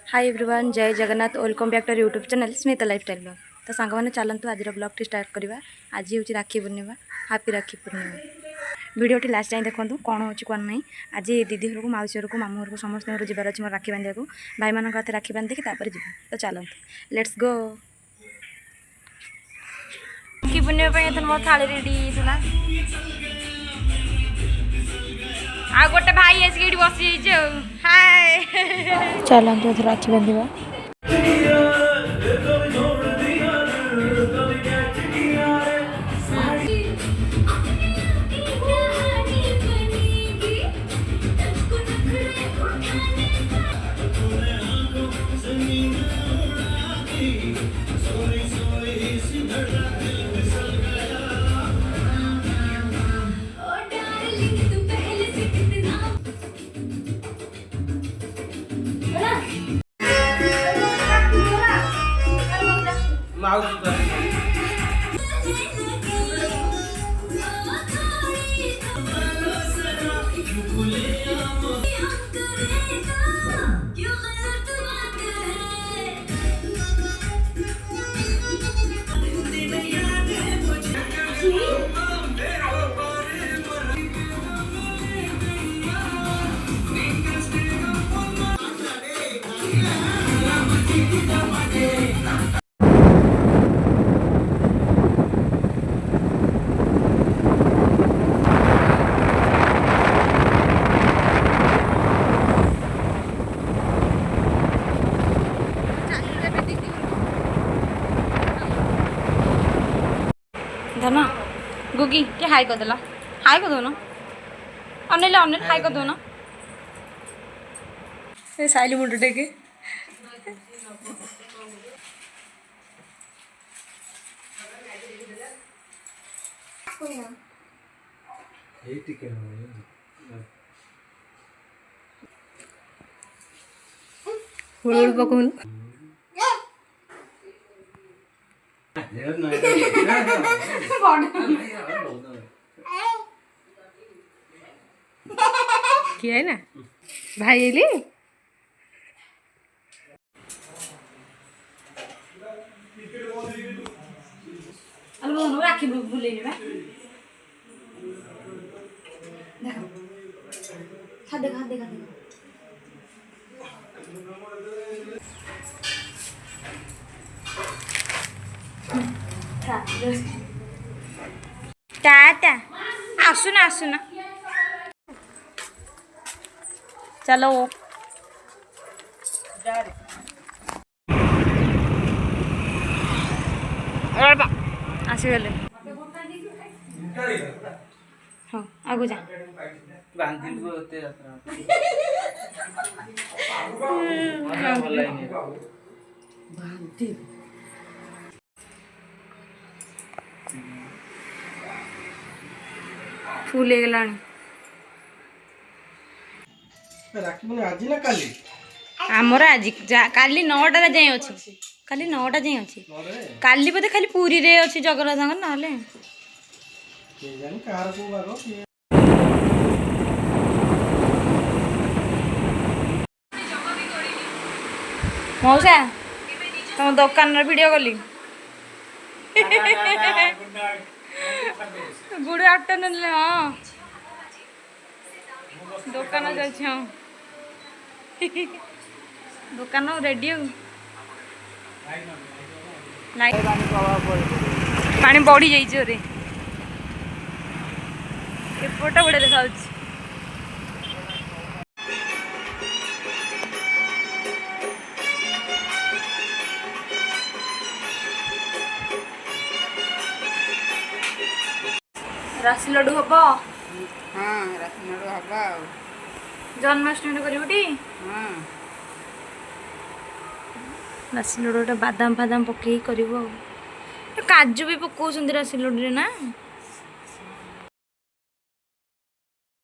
हाय everyone, जय Jagannath. Welcome back to YouTube channel Smita lifestyle blog. तो song मैंने चलतु आज ब्लॉग टी स्टार्ट करवा। आज हूँ राखी पूर्णिमा। हैप्पी राखी पूर्णिमा। वीडियो लास्ट जाए देखो कौन हो कौन ना। आज दीदी घर को मौसी घर को मामू घर को समस्त जबार अच्छे मोर राखी बांधा को भाई मान हाथ राखी बांधिकी तापर जी। तो चलते लेट्स गो। राखी पूर्णिमा मोर थाली रेडी था। आ गोटे भाई आसिक बस हाय चलते राखी बांधा। धन गुगी के हाई कर देला। हाई कर दो ना। अनिल अनिल हाई कर दो ना। ए साइली मुंड टेके हुड़ पकौन किया है ना भाई एली राखी भूल खादे खादे खादे टाटा आसुना आसुना चलो आसीगले हाँ आगु जा फूल आमर आज काली 9टा जाए अच्छी खाली 9टा जाए अच्छी काली बोधे खाली पूरी रे अच्छी जगन्नाथ ना मौसा तुम दुकान वीडियो कली गुड आफ्टरनून हाँ दुकान चलती हाँ दुकान रेडी पानी बढ़ी जाइए एपटा बढ़िया देखा राशि लड्डू हम हाँ राशि लड्डू हम जन्माष्टमी करी हाँ राशि लड्डू बादाम फादाम पकई कर काजू भी पकाउछन्ति राशि लड्डू ना